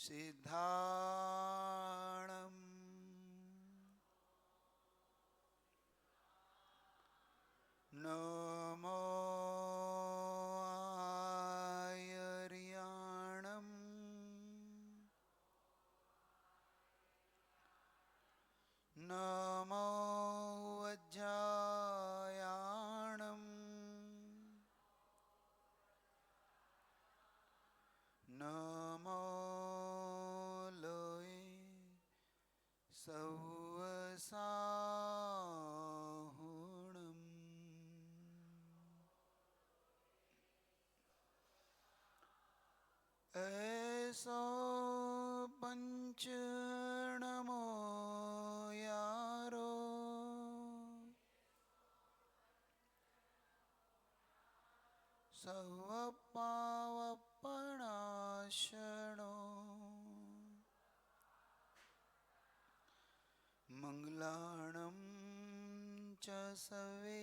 सिद्धाणं नमो आयर्याणं नमो वज्रायाणं नमो लोये सवसाहुणम् ऐसो पंचनमो यारो सर्वपावपणाशनो मंगलाणं च सवेसिं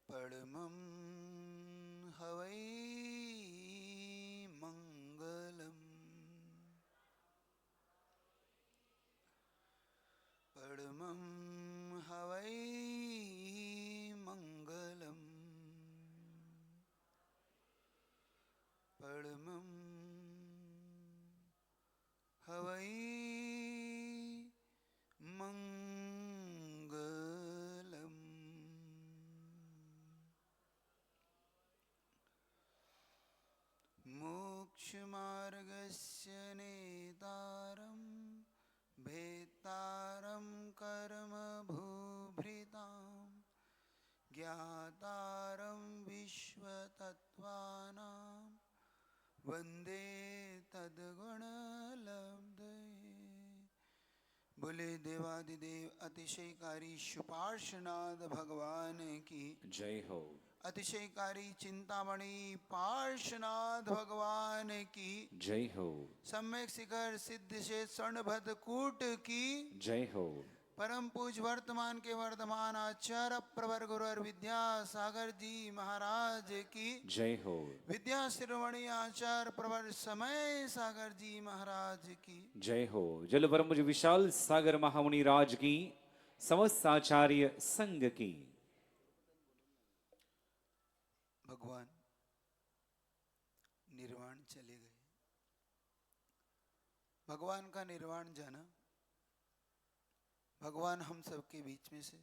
परमं हवै मंगलम् परमं हवै मंगलम् परमं हवै मंगलम्। मोक्षमार्गस्य नेतारं भेत्तारं कर्मभूभृतां ज्ञातारं विश्वतत्त्वानां वन्दे तद्गुणलब्धये। बोले देवादिदेव अतिशयकारी शुपार्शनाथ भगवान की जय हो। अतिशयकारी चिंतामणि पार्श्वनाथ भगवान की जय हो। सम्यक शिखर सिद्ध से स्वर्णभद्र कूट की जय हो। परम पूज वर्तमान के वर्तमान आचार्य प्रवर गुरुवर विद्यासागर जी महाराज की जय हो। विद्या शिरोमणि आचार्य प्रवर समय सागर जी महाराज की जय हो। जल ब्रह्मज विशाल सागर महामुनि राज की समस्त आचार्य संघ की। भगवान निर्वाण चले गए। भगवान का निर्वाण जाना, भगवान हम सबके बीच में से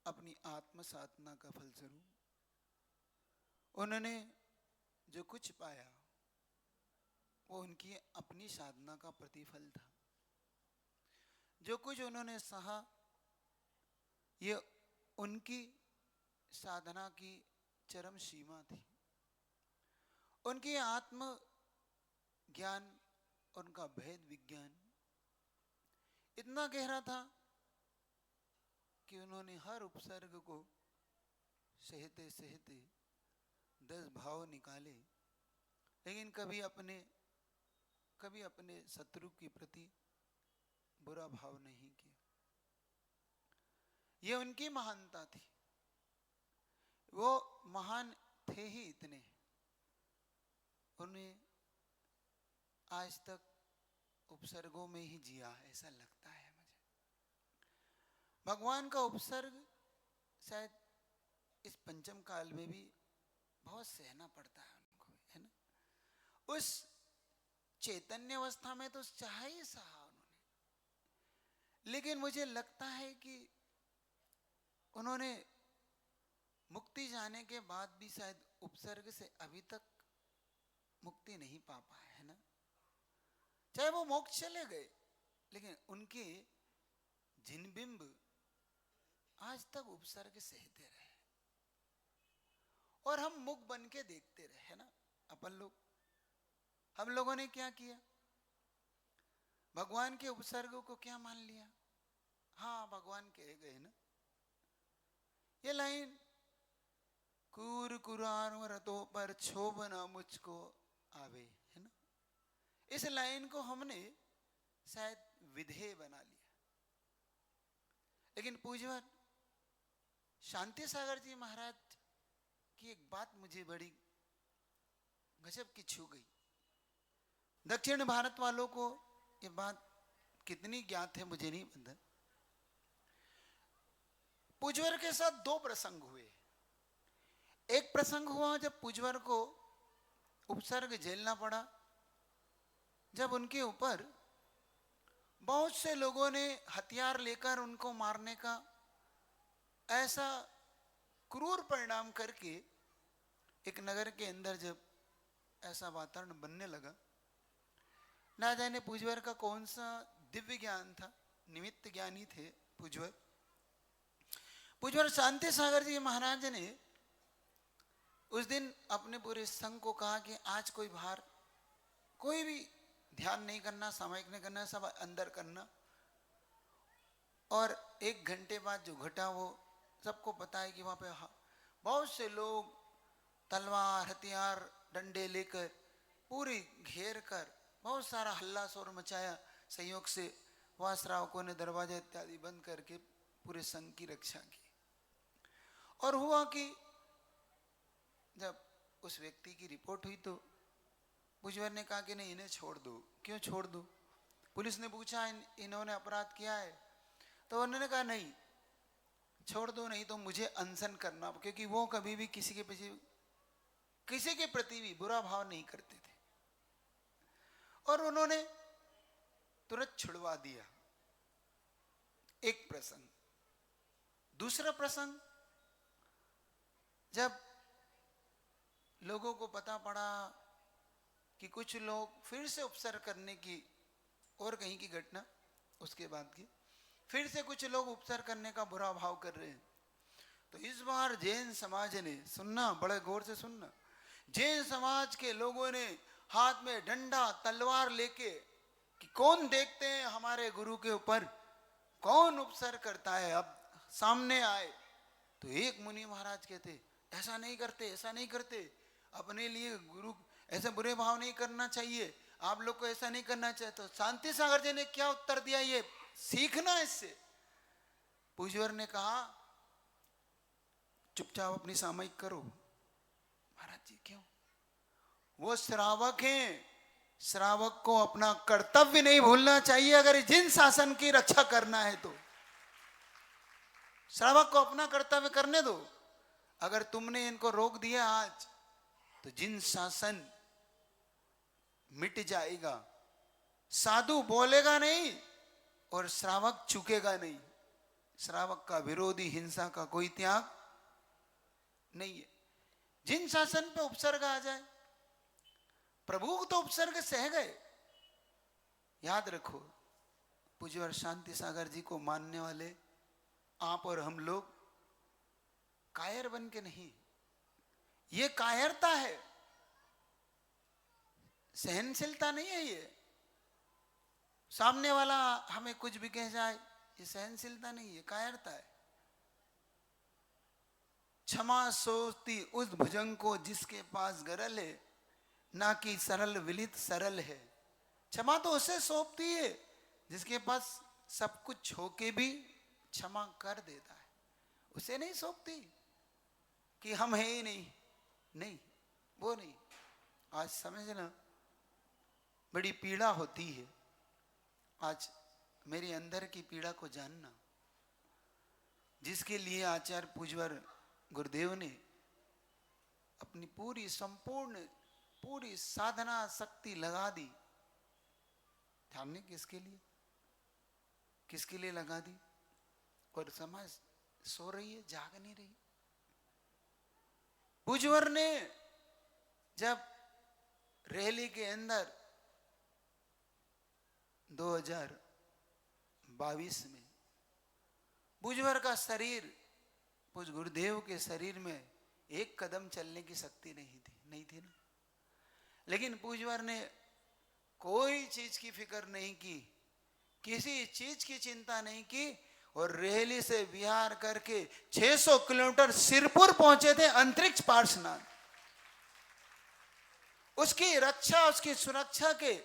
अपनी आत्म साधना का फल स्वरूप उन्होंने जो कुछ पाया वो उनकी अपनी साधना का प्रतिफल था। जो कुछ उन्होंने सहा ये उनकी साधना की चरम सीमा थी। उनकी आत्म ज्ञान, उनका भेद विज्ञान इतना गहरा था कि उन्होंने हर उपसर्ग को सहते सहते 10 भाव निकाले, लेकिन कभी अपने शत्रु के प्रति बुरा भाव नहीं किया। ये उनकी महानता थी। वो महान थे ही इतने, उन्हें आज तक उपसर्गों में ही जिया ऐसा लगता है मुझे। भगवान का उपसर्ग शायद इस पंचम काल में भी बहुत सहना पड़ता है उनको, है ना। उस चैतन्य अवस्था में तो चाह ही सहा उन्होंने, लेकिन मुझे लगता है कि उन्होंने मुक्ति जाने के बाद भी शायद उपसर्ग से अभी तक मुक्ति नहीं पा पाए, है ना। चाहे वो मोक्ष चले गए, लेकिन उनके जिनबिंब आज तक उपसर्ग सहते रहे और हम मुख बन के देखते रहे, है ना। हम लोगों ने क्या किया, भगवान के उपसर्गों को क्या मान लिया। हाँ, भगवान कह गए ना, ये लाइन कूर कुरान रतों पर क्षोभना मुझको आवे, है ना। इस लाइन को हमने शायद विधेय बना लिया, लेकिन पूज्यवर शांति सागर जी महाराज कि एक बात मुझे बड़ी गजब की छू गई। दक्षिण भारत वालों को ये बात कितनी ज्ञात है मुझे नहीं पता। पुजवर के साथ दो प्रसंग हुए। एक प्रसंग हुआ जब पुजवर को उपसर्ग झेलना पड़ा, जब उनके ऊपर बहुत से लोगों ने हथियार लेकर उनको मारने का ऐसा क्रूर परिणाम करके एक नगर के अंदर जब ऐसा वातावरण बनने लगा, ना जाने पुजवर का कौन सा दिव्य ज्ञान था, निमित्त ज्ञानी थे पुजवर। पुजवर शांति सागर जी महाराज ने उस दिन अपने पूरे संघ को कहा कि आज कोई बाहर कोई भी ध्यान नहीं करना, सामायिक नहीं करना, सब अंदर करना। और 1 घंटे बाद जो घटा वो सबको पता है कि वहां पे बहुत से लोग तलवार हथियार डंडे लेकर पूरी घेर कर बहुत सारा हल्ला शोर मचाया। संयोग से वहां श्रावकों ने दरवाजा इत्यादि बंद करके पूरे संघ की रक्षा की। और हुआ कि जब उस व्यक्ति की रिपोर्ट हुई तो पुजवर ने कहा कि नहीं, इन्हें छोड़ दो। क्यों छोड़ दो? पुलिस ने पूछा इन्होंने अपराध किया है, तो उन्होंने कहा नहीं छोड़ दो, नहीं तो मुझे अनशन करना, क्योंकि वो कभी भी किसी के पीछे किसी के प्रति भी बुरा भाव नहीं करते थे। और उन्होंने तुरंत छुड़वा दिया। एक प्रसंग। दूसरा प्रसंग, जब लोगों को पता पड़ा कि कुछ लोग फिर से उपसर्ग करने की, और कहीं की घटना उसके बाद की, फिर से कुछ लोग उपसर्ग करने का बुरा भाव कर रहे हैं, तो इस बार जैन समाज ने, सुनना बड़े गौर से सुनना, जैन समाज के लोगों ने हाथ में डंडा तलवार लेके कि कौन देखते हैं हमारे गुरु के ऊपर कौन उपसर्ग करता है, अब सामने आए। तो एक मुनि महाराज कहते ऐसा नहीं करते, ऐसा नहीं करते, अपने लिए गुरु ऐसे बुरे भाव नहीं करना चाहिए, आप लोग को ऐसा नहीं करना चाहिए। तो शांति सागर जी ने क्या उत्तर दिया, ये सीखना इससे। पुजवर ने कहा चुपचाप अपनी सामयिक करो। महाराज जी क्यों? वो श्रावक हैं, श्रावक को अपना कर्तव्य नहीं भूलना चाहिए। अगर जिन शासन की रक्षा करना है तो श्रावक को अपना कर्तव्य करने दो। अगर तुमने इनको रोक दिया आज, तो जिन शासन मिट जाएगा, साधु बोलेगा नहीं और श्रावक चुकेगा नहीं। श्रावक का विरोधी हिंसा का कोई त्याग नहीं है। जिन शासन पे उपसर्ग आ जाए, प्रभु तो उपसर्ग सह गए। याद रखो, पुजवर शांति सागर जी को मानने वाले आप और हम लोग कायर बन के नहीं, ये कायरता है, सहनशीलता नहीं है। ये सामने वाला हमें कुछ भी कह जाए, ये सहनशीलता नहीं है, कायरता है। क्षमा सोचती उस भुजंग को जिसके पास गरल है, ना कि सरल विलित सरल है। क्षमा तो उसे सौंपती है जिसके पास सब कुछ होके भी क्षमा कर देता है, उसे नहीं सौंपती कि हम है ही नहीं, नहीं वो नहीं। आज समझना बड़ी पीड़ा होती है। आज मेरे अंदर की पीड़ा को जानना, जिसके लिए आचार्य पुजवर गुरुदेव ने अपनी पूरी संपूर्ण पूरी साधना शक्ति लगा दी। जानने किसके लिए, किसके लिए लगा दी? और समाज सो रही है, जाग नहीं रही। पुजवर ने जब रैली के अंदर 2022 में पुजवर का शरीर, पूज गुरुदेव के शरीर में एक कदम चलने की शक्ति नहीं थी ना। लेकिन पुजवर ने कोई चीज की फिक्र नहीं की, किसी चीज की चिंता नहीं की, और रैली से विहार करके 600 किलोमीटर सिरपुर पहुंचे थे अंतरिक्ष पार्श्वनाथ। उसकी रक्षा, उसकी सुरक्षा के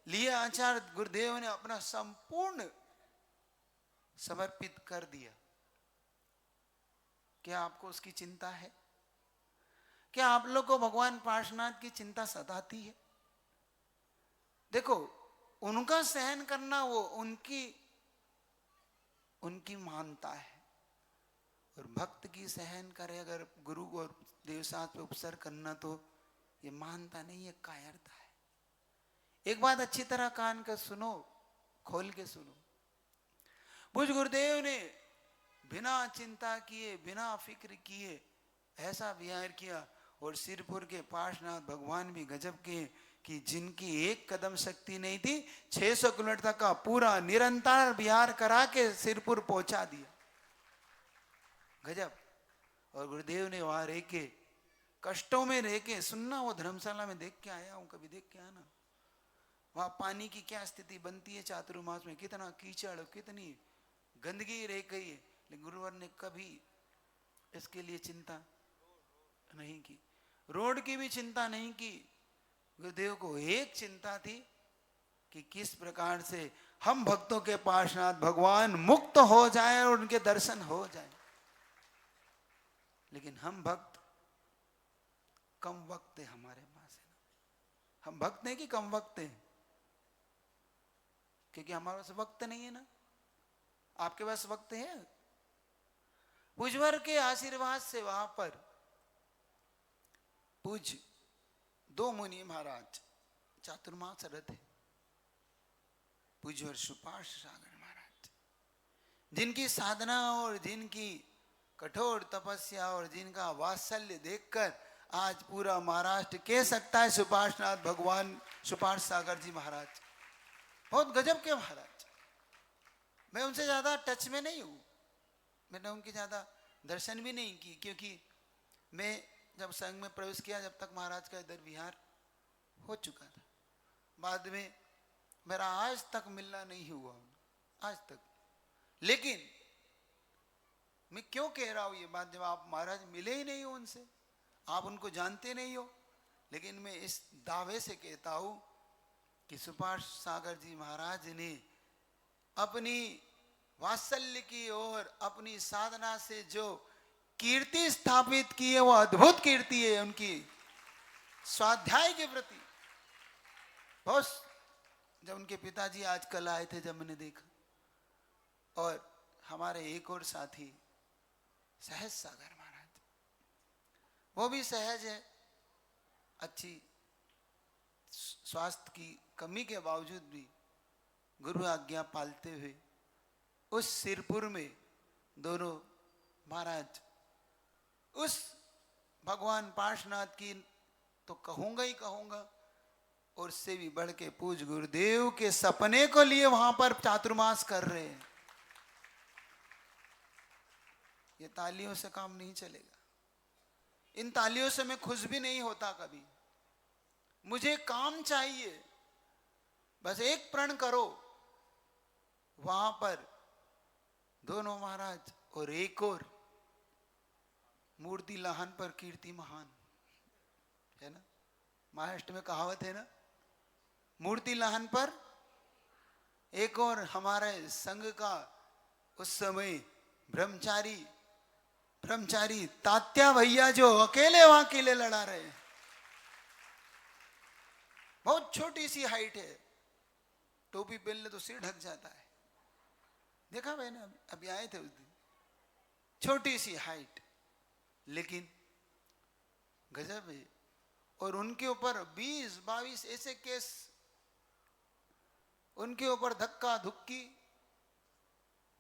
लिए आचार्य गुरुदेव ने अपना संपूर्ण समर्पित कर दिया। क्या आपको उसकी चिंता है? क्या आप लोग को भगवान पार्श्वनाथ की चिंता सताती है? देखो, उनका सहन करना वो उनकी मानता है, और भक्त की सहन करे अगर गुरु और देवसात पे उपसर्ग करना, तो ये मानता नहीं है, कायरता है। एक बात अच्छी तरह कान का सुनो, खोल के सुनो। पूज्य गुरुदेव ने बिना चिंता किए, बिना फिक्र किए ऐसा विहार किया, और सिरपुर के पार्श्वनाथ भगवान भी गजब के, कि जिनकी एक कदम शक्ति नहीं थी, 600 किलोमीटर तक का पूरा निरंतर विहार करा के सिरपुर पहुंचा दिया। गजब। और गुरुदेव ने वहां रह के, कष्टों में रह के, सुनना, वो धर्मशाला में देख के आया हूं, कभी देख के आना। वहां पानी की क्या स्थिति बनती है चातुर्मास में, कितना कीचड़, कितनी गंदगी रह गई है, लेकिन गुरुवर ने कभी इसके लिए चिंता नहीं की, रोड की भी चिंता नहीं की। गुरुदेव को एक चिंता थी कि किस प्रकार से हम भक्तों के पार्श्वनाथ भगवान मुक्त हो जाए और उनके दर्शन हो जाए। लेकिन हम भक्त कम वक्त है हमारे पास, है ना। हम भक्त नहीं कि कम वक्त है, क्योंकि हमारे पास वक्त नहीं है ना। आपके पास वक्त है। पूजवर के आशीर्वाद से वहां पर पूज्य 2 मुनि महाराज चातुर्मास रथ है, पूज्यवर सुपार्श सागर महाराज, जिनकी साधना और जिनकी कठोर तपस्या और जिनका वात्सल्य देखकर आज पूरा महाराष्ट्र कह सकता है सुपार्शनाथ भगवान सुपार्श सागर जी महाराज बहुत गजब के महाराज। मैं उनसे ज्यादा टच में नहीं हूं, मैंने उनकी ज्यादा दर्शन भी नहीं की, क्योंकि मैं जब संघ में प्रवेश किया, जब तक महाराज का इधर विहार हो चुका था। बाद में मेरा आज तक मिलना नहीं हुआ, आज तक। लेकिन मैं क्यों कह रहा हूं ये बात, जब आप महाराज मिले ही नहीं हो उनसे, आप उनको जानते नहीं हो, लेकिन मैं इस दावे से कहता हूं कि सुपार्श सागर जी महाराज ने अपनी वात्सल्य की और अपनी साधना से जो कीर्ति स्थापित की है, वो अद्भुत कीर्ति है उनकी स्वाध्याय के प्रति। बहुत, जब उनके पिताजी आज कल आए थे, जब मैंने देखा, और हमारे एक और साथी सहज सागर महाराज, वो भी सहज है, अच्छी स्वास्थ्य की कमी के बावजूद भी गुरु आज्ञा पालते हुए उस सिरपुर में दोनों महाराज उस भगवान पार्श्वनाथ की तो कहूंगा ही कहूंगा, और उससे भी बढ़ के पूज गुरुदेव के सपने को लिए वहां पर चातुर्मास कर रहे हैं। ये तालियों से काम नहीं चलेगा, इन तालियों से मैं खुश भी नहीं होता कभी। मुझे काम चाहिए, बस एक प्रण करो, वहां पर दोनों महाराज और एक और मूर्ति लाहन पर कीर्ति महान, है ना। महाराष्ट्र में कहावत है ना, मूर्ति लाहन पर एक और हमारे संघ का उस समय ब्रह्मचारी तात्या भैया जो अकेले वहां किले लड़ा रहे हैं। बहुत छोटी सी हाइट है, टोपी पहनले तो सिर ढक जाता है, देखा मैंने, अभी आए थे उस दिन, छोटी सी हाइट, लेकिन गजब है। और उनके ऊपर 20-22 ऐसे केस, उनके ऊपर धक्का धुक्की,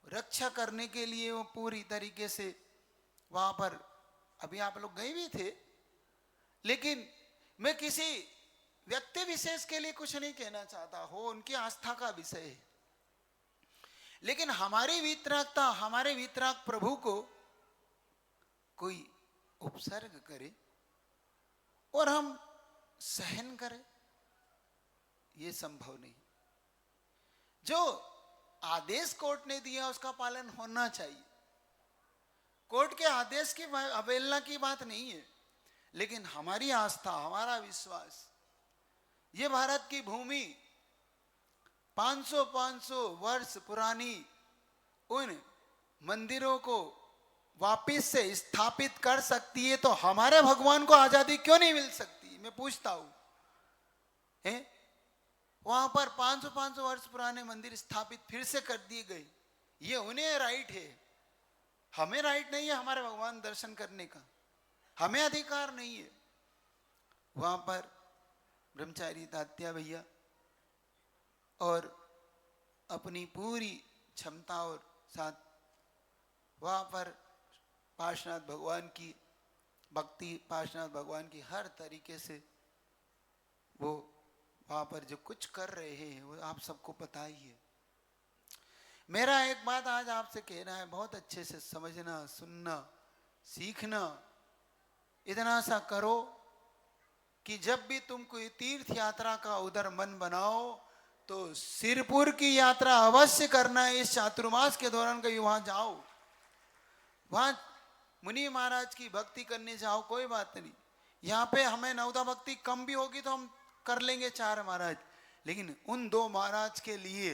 रक्षा करने के लिए वो पूरी तरीके से वहां पर, अभी आप लोग गए भी थे, लेकिन मैं किसी व्यक्ति विशेष के लिए कुछ नहीं कहना चाहता हो, उनकी आस्था का विषय है, लेकिन हमारी वितरागता, हमारे वितराग प्रभु को कोई उपसर्ग करे और हम सहन करें, यह संभव नहीं। जो आदेश कोर्ट ने दिया उसका पालन होना चाहिए, कोर्ट के आदेश की अवहेलना की बात नहीं है, लेकिन हमारी आस्था, हमारा विश्वास, ये भारत की भूमि 500 वर्ष पुरानी उन मंदिरों को वापिस से स्थापित कर सकती है, तो हमारे भगवान को आजादी क्यों नहीं मिल सकती? मैं पूछता हूं। है वहां पर 500 वर्ष पुराने मंदिर स्थापित फिर से कर दिए गए, ये उन्हें राइट है, हमें राइट नहीं है हमारे भगवान दर्शन करने का, हमें अधिकार नहीं है। वहां पर ब्रह्मचारी तात्या भैया और अपनी पूरी क्षमता और साथ वहां पर पार्श्वनाथ भगवान की भक्ति, पार्श्वनाथ भगवान की हर तरीके से वो वहां पर जो कुछ कर रहे हैं वो आप सबको पता ही है। मेरा एक बात आज आपसे कहना है, बहुत अच्छे से समझना, सुनना, सीखना। इतना सा करो कि जब भी तुम कोई तीर्थ यात्रा का उधर मन बनाओ तो सिरपुर की यात्रा अवश्य करना। इस चातुर्मास के दौरान कहीं वहां जाओ, वहां मुनि महाराज की भक्ति करने जाओ, कोई बात नहीं। यहाँ पे हमें नवदा भक्ति कम भी होगी तो हम कर लेंगे 4 महाराज, लेकिन उन 2 महाराज के लिए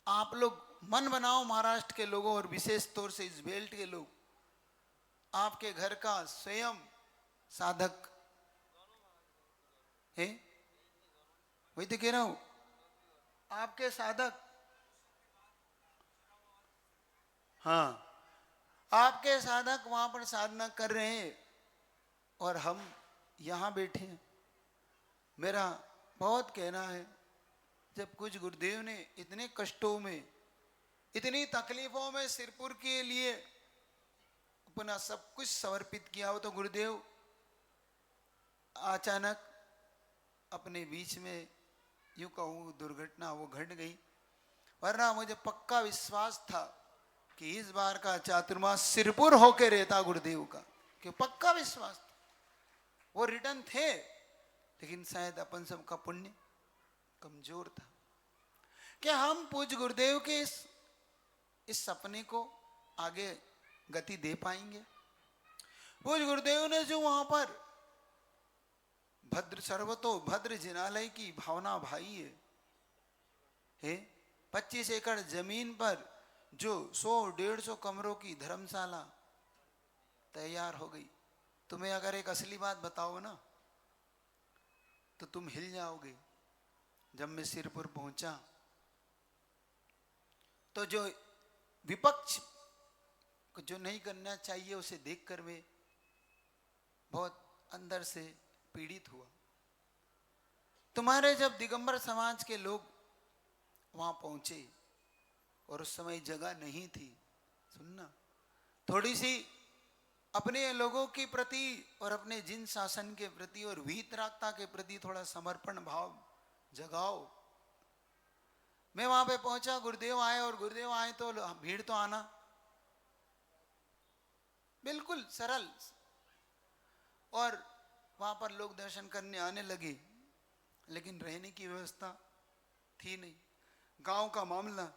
आप लोग मन बनाओ। महाराष्ट्र के लोगों और विशेष तौर से इस बेल्ट के लोग, आपके घर का स्वयं साधक है, वही तो कह रहा हूं, आपके साधक, हाँ आपके साधक वहां पर साधना कर रहे हैं और हम यहां बैठे हैं। मेरा बहुत कहना है, जब कुछ गुरुदेव ने इतने कष्टों में, इतनी तकलीफों में सिरपुर के लिए अपना सब कुछ समर्पित किया हो, तो गुरुदेव अचानक अपने बीच में यूं कहूं दुर्घटना वो घट गई। वरना मुझे पक्का विश्वास था कि इस बार का चातुर्मास सिरपुर होके रहता गुरुदेव का, कि पक्का विश्वास था। वो रिटर्न थे, लेकिन शायद अपन सबका पुण्य कमजोर था कि हम पूज्य गुरुदेव के इस सपने को आगे गति दे पाएंगे। पूज्य गुरुदेव ने जो वहां पर भद्र सर्वतो भद्र जिनालय की भावना भाई है 25 एकड़ जमीन पर जो 100-150 कमरों की धर्मशाला तैयार हो गई। तुम्हें अगर एक असली बात बताओ ना तो तुम हिल जाओगे। जब मैं सिरपुर पहुंचा तो जो विपक्ष को जो नहीं करना चाहिए उसे देखकर मैं बहुत अंदर से पीड़ित हुआ। तुम्हारे जब दिगंबर समाज के लोग वहां पहुंचे और उस समय जगह नहीं थी, सुनना, थोड़ी सी अपने लोगों के प्रति और अपने जिन शासन के प्रति और वीतरागता के प्रति थोड़ा समर्पण भाव जगाओ। मैं वहां पे पहुंचा, गुरुदेव आए, और गुरुदेव आए तो भीड़ तो आना बिल्कुल सरल, और वहां पर लोग दर्शन करने आने लगे, लेकिन रहने की व्यवस्था थी नहीं। गांव का मामला,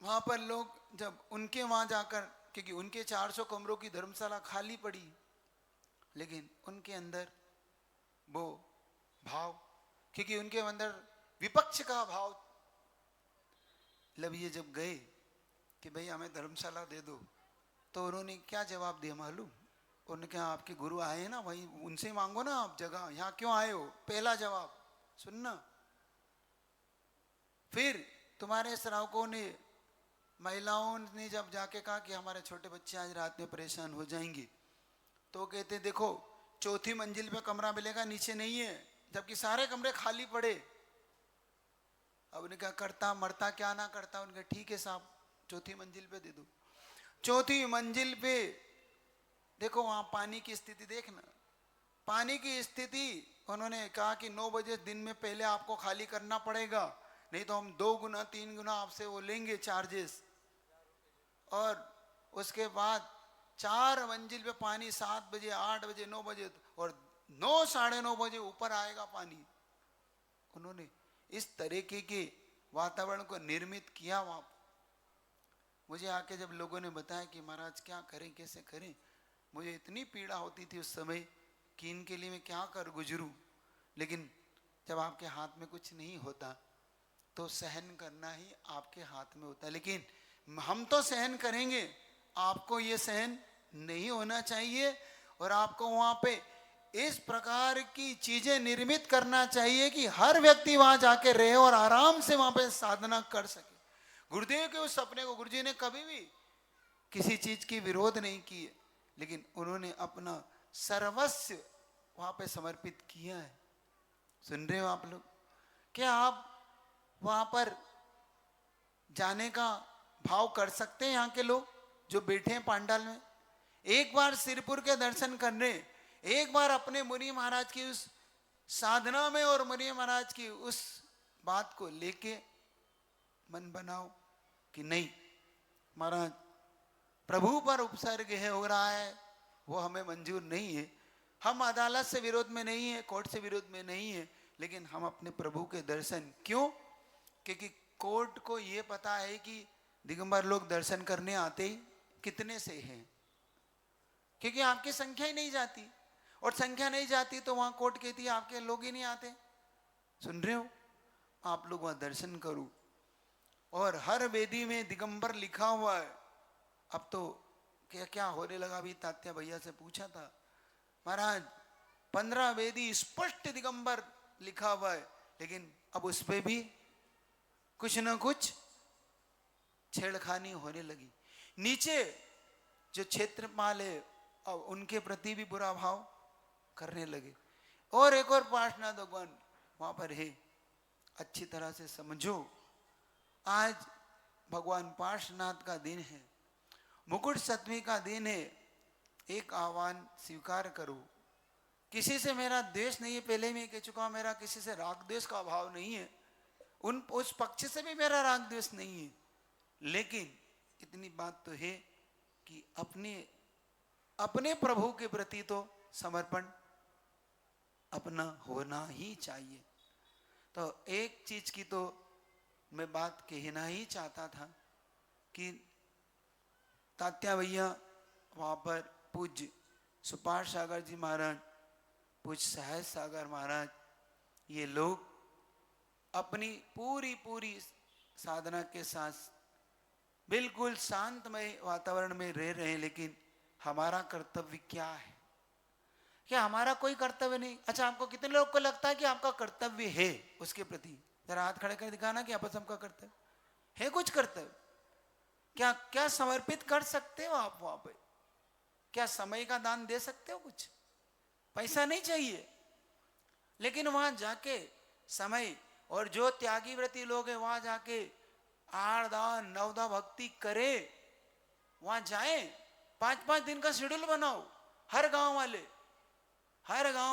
वहां पर लोग जब उनके वहां जाकर, क्योंकि उनके 400 कमरों की धर्मशाला खाली पड़ी, लेकिन उनके अंदर वो भाव, क्योंकि उनके अंदर विपक्ष का भाव, ये जब गए कि भाई हमें धर्मशाला दे दो, तो उन्होंने क्या जवाब दिया मालूम? उन्होंने कहा आपके गुरु आए ना, वही उनसे मांगो ना आप जगह, यहाँ क्यों आए हो? पहला जवाब सुनना। फिर तुम्हारे श्रावकों ने, महिलाओं ने जब जाके कहा कि हमारे छोटे बच्चे आज रात में परेशान हो जाएंगे, तो कहते देखो 4थी मंजिल पे कमरा मिलेगा, नीचे नहीं है, जबकि सारे कमरे खाली पड़े। अब उन्हें क्या करता, मरता क्या ना करता, उनका ठीक है साहब 4थी मंजिल पे दे दो। 4थी मंजिल पे देखो वहां पानी की स्थिति देखना, पानी की स्थिति उन्होंने कहा कि 9 बजे दिन में पहले आपको खाली करना पड़ेगा, नहीं तो हम 2 गुना 3 गुना आपसे वो लेंगे चार्जेस। और उसके बाद 4 मंजिल पे पानी 7 बजे 8 बजे 9 बजे और 9 साढ़े 9 बजे ऊपर आएगा पानी। उन्होंने इस तरीके के वातावरण को निर्मित किया वहां। मुझे आके जब लोगों ने बताया कि महाराज क्या करें कैसे करें, मुझे इतनी पीड़ा होती थी उस समय कि इनके लिए मैं क्या कर गुजरूं। लेकिन जब आपके हाथ में कुछ नहीं होता तो सहन करना ही आपके हाथ में होता है। लेकिन हम तो सहन करेंगे, आपको ये सहन नहीं होना चाहिए। और आपको वहां पे इस प्रकार की चीजें निर्मित करना चाहिए कि हर व्यक्ति वहां जाके रहे और आराम से वहां पे साधना कर सके। गुरुदेव के उस सपने को गुरुजी ने कभी भी किसी चीज की विरोध नहीं की है, लेकिन उन्होंने अपना सर्वस्व वहां पे समर्पित किया है। सुन रहे हो आप लोग? क्या आप वहां पर जाने का भाव कर सकते हैं? यहाँ के लोग जो बैठे हैं पांडाल में, एक बार सिरपुर के दर्शन करने, एक बार अपने मुनि महाराज की उस साधना में और मुनि महाराज की उस बात को लेके मन बनाओ कि नहीं महाराज, प्रभु पर उपसर्ग है हो रहा है, वो हमें मंजूर नहीं है। हम अदालत से विरोध में नहीं है, कोर्ट से विरोध में नहीं है, लेकिन हम अपने प्रभु के दर्शन क्यों? क्योंकि कोर्ट को ये पता है कि दिगंबर लोग दर्शन करने आते ही कितने से हैं, क्योंकि आपकी संख्या ही नहीं जाती, और संख्या नहीं जाती तो वहां कोर्ट कहती है आपके लोग ही नहीं आते। सुन रहे हो? आप लोग वहां दर्शन करो। और हर वेदी में दिगंबर लिखा हुआ है। अब तो क्या क्या होने लगा, अभी तात्या भैया से पूछा था, महाराज 15 वेदी स्पष्ट दिगंबर लिखा हुआ है, लेकिन अब उस पे भी कुछ ना कुछ छेड़खानी होने लगी। नीचे जो क्षेत्रपाल है अब उनके प्रति भी बुरा भाव करने लगे। और एक और पार्श्वनाथ भगवान वहां पर है, अच्छी तरह से समझो। आज भगवान पार्श्वनाथ का दिन है, मुकुट सप्तमी का दिन है। एक आह्वान स्वीकार करो। किसी से मेरा द्वेष नहीं है, पहले मैं कह चुका हूं, मेरा किसी से राग द्वेष का अभाव नहीं है, उस पक्ष से भी मेरा राग द्वेष नहीं है, लेकिन इतनी बात तो है कि अपने प्रभु के प्रति तो समर्पण अपना होना ही चाहिए। तो एक चीज की तो मैं बात कहना ही चाहता था कि तात्या भैया वहां पर पूज्य सुपार सागर जी महाराज, पूज्य सहज सागर महाराज, ये लोग अपनी पूरी साधना के साथ बिल्कुल शांतमय वातावरण में रह रहे हैं। लेकिन हमारा कर्तव्य क्या है? क्या हमारा कोई कर्तव्य नहीं? अच्छा, आपको कितने लोग को लगता है कि आपका कर्तव्य है उसके प्रति? जरा हाथ खड़े कर दिखाना कि आप सबका कर्तव्य है। कुछ कर्तव्य क्या समर्पित कर सकते हो आप वहां पे? क्या समय का दान दे सकते हो? कुछ पैसा नहीं चाहिए, लेकिन वहां जाके समय, और जो त्यागी व्रती लोग हैं वहां जाके 8 दान 9 दान भक्ति करे, वहां जाए, 5-5 दिन का शेड्यूल बनाओ। हर गांव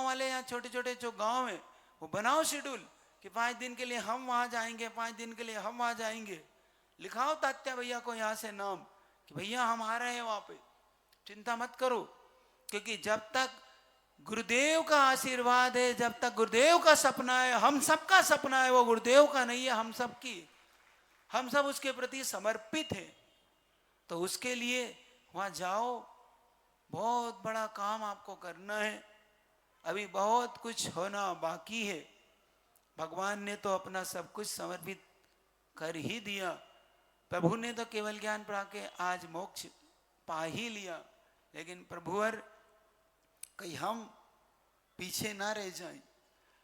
वाले यहाँ छोटे छोटे जो गांव है वो बनाओ शेड्यूल कि 5 दिन के लिए हम वहां जाएंगे, 5 दिन के लिए हम वहां जाएंगे। लिखाओ तात्या भैया को यहाँ से नाम कि भैया हम आ रहे हैं वहां पे, चिंता मत करो। क्योंकि जब तक गुरुदेव का आशीर्वाद है, जब तक गुरुदेव का सपना है, हम सबका सपना है, वो गुरुदेव का नहीं है, हम सबकी, हम सब उसके प्रति समर्पित हैं। तो उसके लिए वहां जाओ, बहुत बड़ा काम आपको करना है। अभी बहुत कुछ होना बाकी है। भगवान ने तो अपना सब कुछ समर्पित कर ही दिया। प्रभु ने तो केवल ज्ञान प्राप्त के आज मोक्ष पा ही लिया, लेकिन प्रभुवर कहीं हम पीछे ना रह जाएं।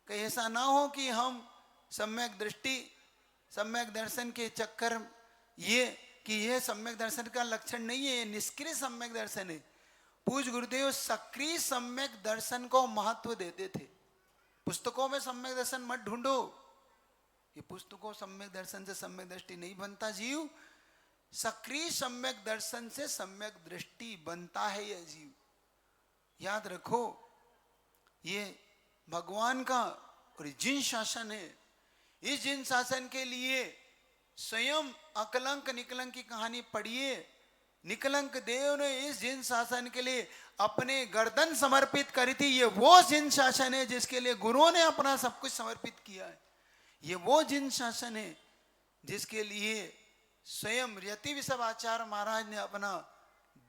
कहीं ऐसा ना हो कि हम सम्यक दृष्टि सम्यक दर्शन के चक्कर, ये सम्यक दर्शन का लक्षण नहीं है, ये निष्क्रिय सम्यक दर्शन है। पूज्य गुरुदेव सक्रिय सम्यक दर्शन को महत्व देते थे। पुस्तकों में सम्यक दर्शन मत ढूंढो, ये पुस्तकों सम्यक दर्शन से सम्यक दृष्टि नहीं बनता जीव, सक्रिय सम्यक दर्शन से सम्यक दृष्टि बनता है यह जीव। याद रखो, ये भगवान का और जिन शासन है। इस जिन शासन के लिए स्वयं अकलंक निकलंक की कहानी पढ़िए। निकलंक देव ने इस जिन शासन के लिए अपने गर्दन समर्पित करी थी। ये वो जिन शासन है जिसके लिए गुरुओं ने अपना सब कुछ समर्पित किया है। ये वो जिन शासन है जिसके लिए स्वयं यति विश्वाचार्य महाराज ने अपना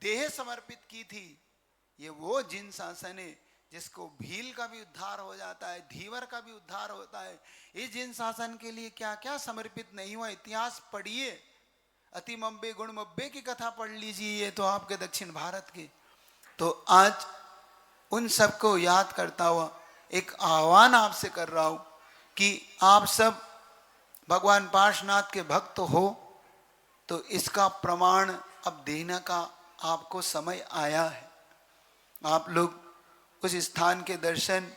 देह समर्पित की थी। ये वो जिन शासन है जिसको भील का भी उद्धार हो जाता है, धीवर का भी उद्धार होता है। इस जिन शासन के लिए क्या क्या समर्पित नहीं हुआ, इतिहास पढ़िए। अति मब्बे गुण मब्बे की कथा पढ़ लीजिए, ये तो आपके दक्षिण भारत की। तो आज उन सबको याद करता हुआ एक आह्वान आपसे कर रहा हूं कि आप सब भगवान पार्श्वनाथ के भक्त हो, तो इसका प्रमाण अब देने का आपको समय आया है। आप लोग उस स्थान के दर्शन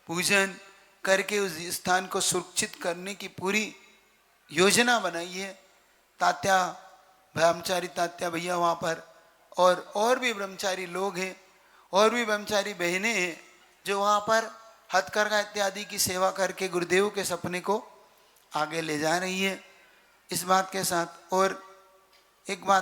पूजन करके उस स्थान को सुरक्षित करने की पूरी योजना बनाइए। तात्या ब्रह्मचारी तात्या भैया वहाँ पर और भी ब्रह्मचारी लोग हैं, और भी ब्रह्मचारी बहनें हैं जो वहाँ पर हथकरघा इत्यादि की सेवा करके गुरुदेव के सपने को आगे ले जा रही है। इस बात के साथ और एक बात